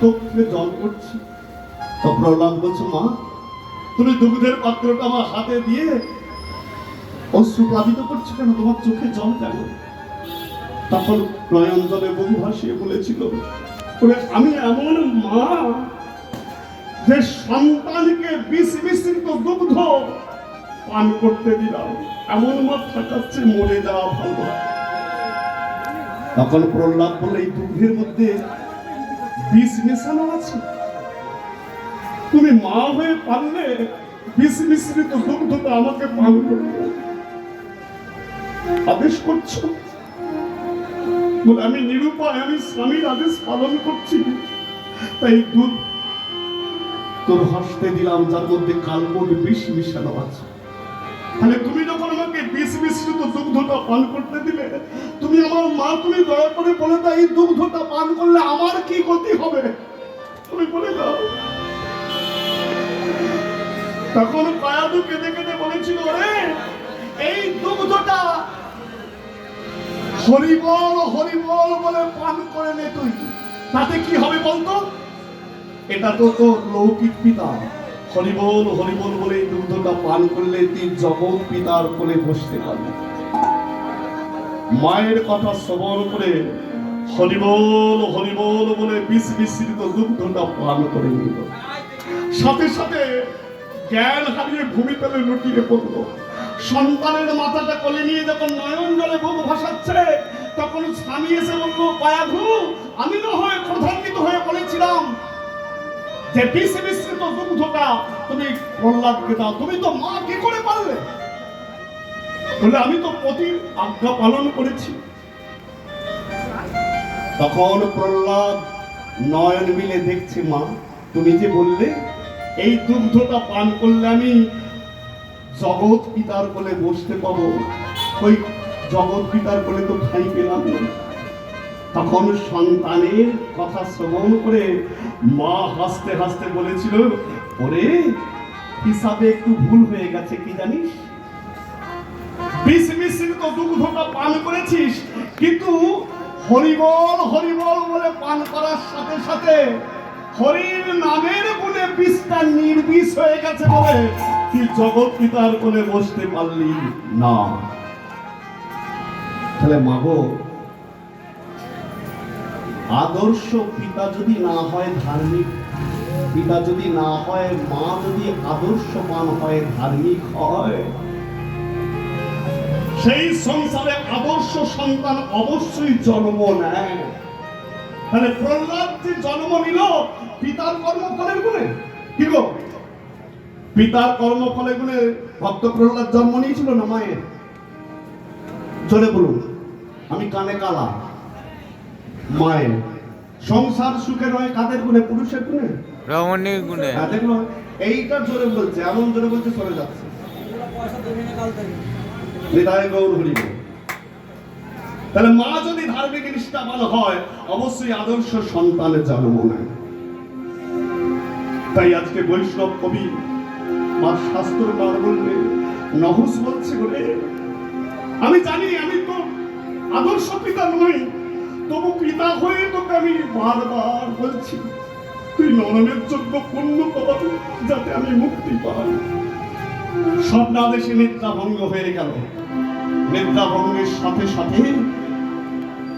চোখ থেকে জল পড়ছে। তো প্রহ্লাদ বলছে, মা তুমি দুগ্ধের পাত্রটা আমার হাতে দিয়ে অশ্রু প্লাবিত করছো কেন? তোমার চোখে জল কেন? তখন নয়ন জলে বহু ভাসিয়ে বলেছিল, আমি এমন মা যে সন্তানকে বিষ মিশ্রিত দুগ্ধ পান করতে দিলাম, এমন মা থাকাচ্ছে মরে যাওয়া ভালো। তখন প্রহ্লাদ বলে, এই দুগ্ধের মধ্যে বিষ মেশানো আছে, তুমি মা হয়ে পারলে বিষ মিশ্রিত দুগ্ধটা আমাকে পান করতে আদেশ করছো? বলে, আমি নিরুপায়, আমি স্বামীর আদেশ পালন করছি, তাই দুধ তোর হস্তে দিলাম, যার মধ্যে কালবোট বিষ মিশানো আছে। তাহলে তুমি যখন আমাকে বিষ মিশ্রিত দুগ্ধটা পান করতে দিলে, তুমি আমার মা, তুমি দয়া করে বলে দাও, এই দুগ্ধটা পান করলে আমার কি গতি হবে? তুমি বলে দাও। তখন কায়াদু কেঁদে কেঁদে বলেছিল, রে এই দুগ্ধটা হরিবল হরিবল বলে পান করে নে তুই, তাতে কি হবে বলতো? এটা তো তোর লৌকিক পিতা, হরিবল হরিবল বলে এই দুগ্ধটা পান করলে তুই জগৎ পিতার কোলে বসতে পারবি। মায়ের কথা শ্রবণ করে হরিবল হরিবল বলে বিষ মিশ্রিত দুগ্ধটা পান করে নিল। সাথে সাথে জ্ঞান হারিয়ে ভূমি তলে লুটিয়ে পড়লো। সন্তানের মাথাটা কোলে নিয়ে যখন নয়ন জলে বুক ভাসাচ্ছে, তখন স্বামী এসে বলল, পায়াঘু, আমি না হয় ক্রোধান্বিত হয়ে বলেছিলাম যে বিষ মিশ্রিত দুগ্ধটা তুমি প্রহ্লাদকে দাও, তুমি তো মা কি করে পারলে? বলে, আমি তো পতির আজ্ঞা পালন করেছি। তখন প্রহ্লাদ নয়ন মিলে দেখছে, মা তুমি যে বললে এই দুগ্ধটা পান করলে আমি জগৎ পিতার কোলে বসতে পাবো, ওই জগৎ পিতার কোলে তো ঠাঁই পেলাম না। তখন সন্তানের কথা শ্রবণ করে মা হাসতে হাসতে বলেছিল, ওরে হিসাবে একটু ভুল হয়ে গেছে, কি জানিস? বিষ মিশ্রিত দুগ্ধটা পান করেছিস, কিন্তু হরিবল হরিবল বলে পান করার সাথে সাথে হরির নামের গুণে বিষটা নির্বিষ হয়ে গেছে বলে তুই জগৎ পিতার কোলে বসতে পারলি না। তাহলে মাগো, আদর্শ পিতা যদি না হয় ধার্মিক, পিতা যদি না হয়, মা যদি আদর্শবান হয়, ধার্মিক হয়, সেই সংসারে আদর্শ সন্তান অবশ্যই জন্ম নেয়। তাহলে প্রহ্লাদ যে জন্ম নিল পিতার কর্মফলের গুণে, কি গো? পিতার কর্মফলের গুণে ভক্ত প্রহ্লাদ জন্ম নিয়েছিল না মায়ের? জোরে বলুন, আমি কানে কালা। মায়ের। সংসার সুখে নয় কাদের গুণে? পুরুষের গুণে, রমণীর গুণে। দেখলো, এইটা জোরে বলছে, এমন জোরে বলছে চলে যাচ্ছে। তাহলে মা যদি ধার্মিক নিষ্ঠাবান হয়, অবশ্যই আদর্শ সন্তানের জন্ম নেয়। তাই আজকে বৈষ্ণব কবি বা শাস্ত্রকার বলবে, নহুষ বলছে, বলে আমি জানি আমি তো আদর্শ পিতা নই, তবু পিতা হয়ে তোকে আমি বারবার বলছি, তুই নরমের যোগ্য পুণ্য কর, যাতে আমি মুক্তি পাই। স্বপ্নাদেশে নিদ্রা ভঙ্গ হয়ে গেল। নিদ্রা ভঙ্গের সাথে সাথে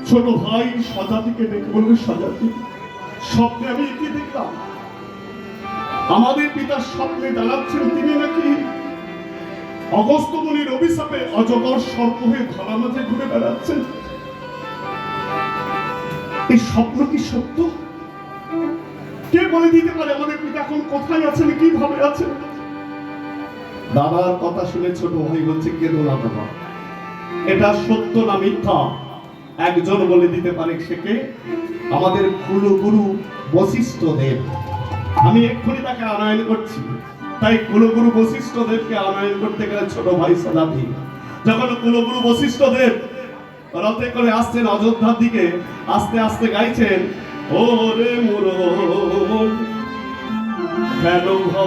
ছোট ভাই সজাতিকে ডেকে বলবে, সজাতি, স্বপ্নে আমি কি দেখলাম? আমাদের পিতার স্বপ্নে জানাচ্ছেন তিনি নাকি অগস্ত্য মুনির অভিশাপে অজগর সর্প হয়ে ধরা মাঝে ঘুরে বেড়াচ্ছেন। এই স্বপ্ন কি সত্য? কে বলে দিতে পারে আমাদের পিতা এখন কোথায় আছেন, কিভাবে আছেন? দাদার কথা শুনে ছোট ভাই বলছে, কেঁদো না বাবা, এটা সত্য না মিথ্যা একজন বলে দিতে পারে। সেকে আমাদের কুলগুরু বশিষ্ঠ দেব। আমি এক্ষুনি তাকে আনয়ন করছি। তাই কুলগুরু বশিষ্ঠ দেবকে আনয়ন করতে গেলে ছোট ভাই সদাতি, যখন কুলগুরু বশিষ্ঠ দেব রথে করে আসছেন অযোধ্যার দিকে, আস্তে আস্তে গাইছেন, ওরে মোর কেন